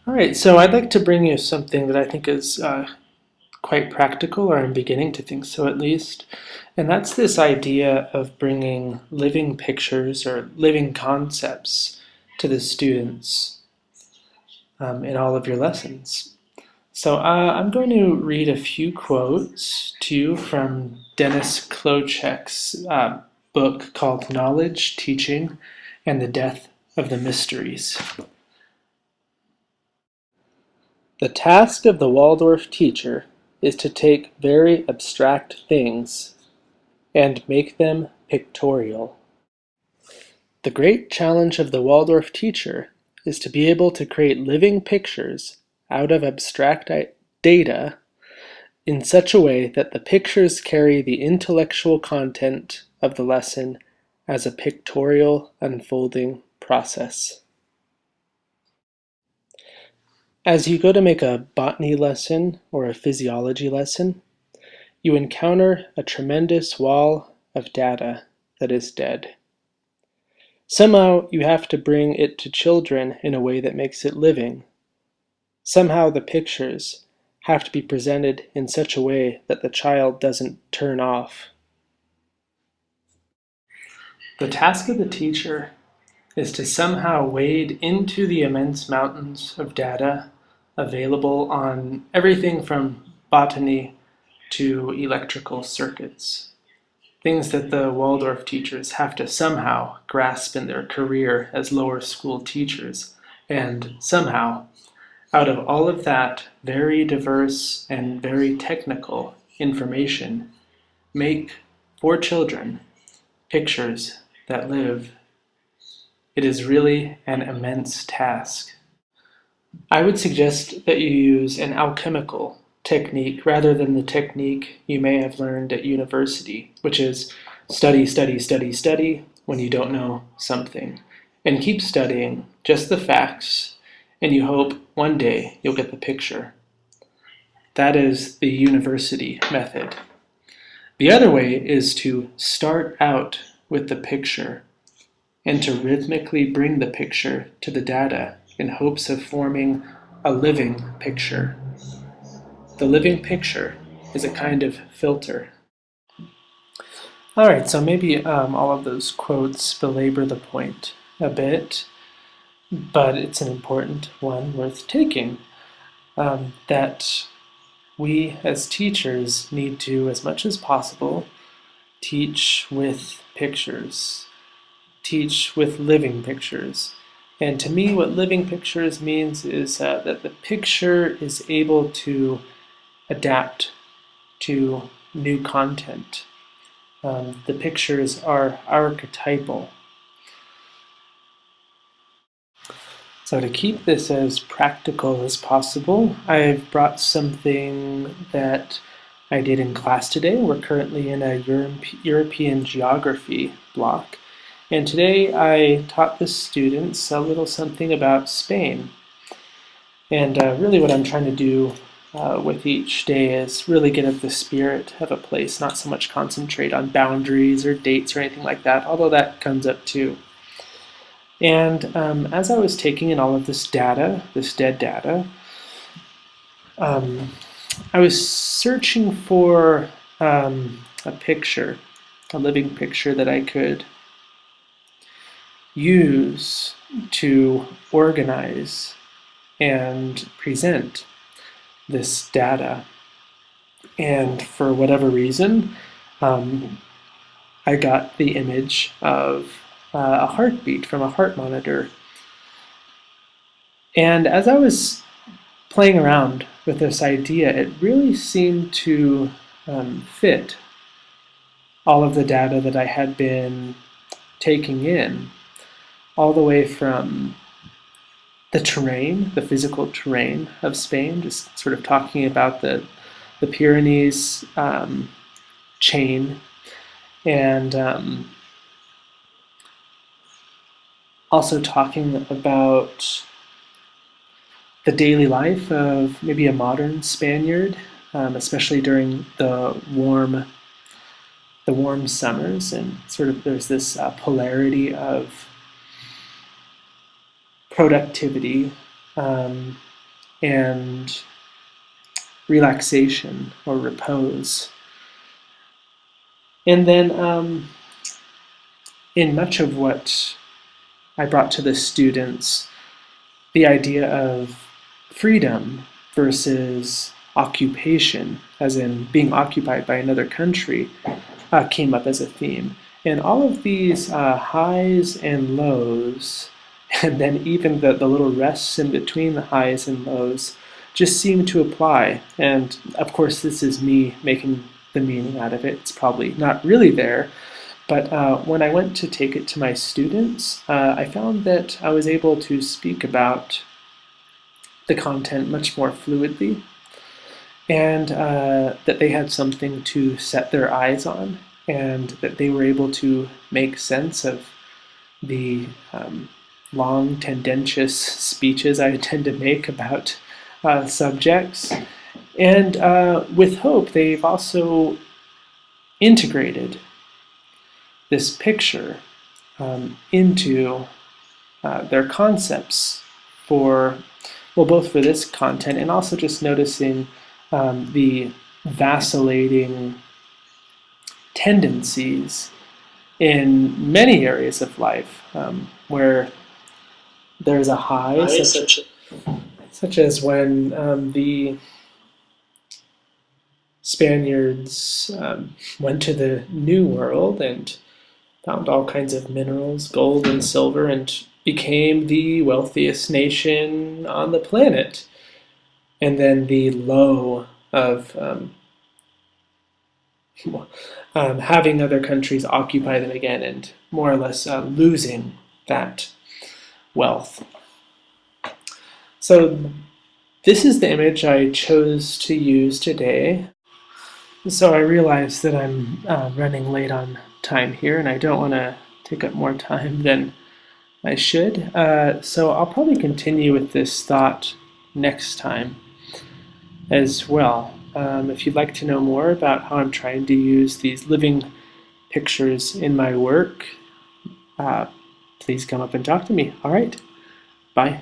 All right, so I'd like to bring you something that I think is quite practical, or I'm beginning to think so at least, and that's this idea of bringing living pictures or living concepts to the students in all of your lessons. So I'm going to read a few quotes to you from Dennis Klochek's book called Knowledge, Teaching, and the Death of the Mysteries. The task of the Waldorf teacher is to take very abstract things and make them pictorial. The great challenge of the Waldorf teacher is to be able to create living pictures out of abstract data in such a way that the pictures carry the intellectual content of the lesson as a pictorial unfolding process. As you go to make a botany lesson or a physiology lesson, you encounter a tremendous wall of data that is dead. Somehow you have to bring it to children in a way that makes it living. Somehow the pictures have to be presented in such a way that the child doesn't turn off. The task of the teacher is to somehow wade into the immense mountains of data available on everything from botany to electrical circuits. Things that the Waldorf teachers have to somehow grasp in their career as lower school teachers, and somehow, out of all of that very diverse and very technical information, make for children pictures that live. It is really an immense task. I would suggest that you use an alchemical technique rather than the technique you may have learned at university, which is study, study, study, study when you don't know something, and keep studying just the facts, and you hope one day you'll get the picture. That is the university method. The other way is to start out with the picture and to rhythmically bring the picture to the data in hopes of forming a living picture. The living picture is a kind of filter. All right, so maybe all of those quotes belabor the point a bit, but it's an important one worth taking, that we as teachers need to, as much as possible, teach with pictures, teach with living pictures. And to me, what living pictures means is that the picture is able to adapt to new content. The pictures are archetypal. So to keep this as practical as possible, I've brought something that I did in class today. We're currently in a European geography block. And today I taught the students a little something about Spain. And really what I'm trying to do with each day is really get at the spirit of a place, not so much concentrate on boundaries or dates or anything like that, although that comes up too. And as I was taking in all of this data, this dead data, I was searching for a picture, a living picture that I could use to organize and present this data. And for whatever reason, I got the image of a heartbeat from a heart monitor. And as I was playing around with this idea, it really seemed to fit all of the data that I had been taking in, all the way from the terrain, the physical terrain of Spain, just sort of talking about the Pyrenees chain, and also talking about the daily life of maybe a modern Spaniard, especially during the warm summers, and sort of there's this polarity of productivity and relaxation or repose. And then in much of what I brought to the students, the idea of freedom versus occupation, as in being occupied by another country, came up as a theme. And all of these highs and lows, and then even the little rests in between the highs and lows, just seem to apply. And of course, this is me making the meaning out of it. It's probably not really there. But when I went to take it to my students, I found that I was able to speak about the content much more fluidly, and that they had something to set their eyes on, and that they were able to make sense of the long, tendentious speeches I tend to make about subjects. And with hope, they've also integrated this picture into their concepts for, well, both for this content and also just noticing the vacillating tendencies in many areas of life where there's a high, such as when the Spaniards went to the New World and found all kinds of minerals, gold and silver, and became the wealthiest nation on the planet. And then the low of having other countries occupy them again and more or less losing that wealth. So this is the image I chose to use today. So I realize that I'm running late on time here, and I don't want to take up more time than I should. So I'll probably continue with this thought next time as well. If you'd like to know more about how I'm trying to use these living pictures in my work, please come up and talk to me. All right, bye.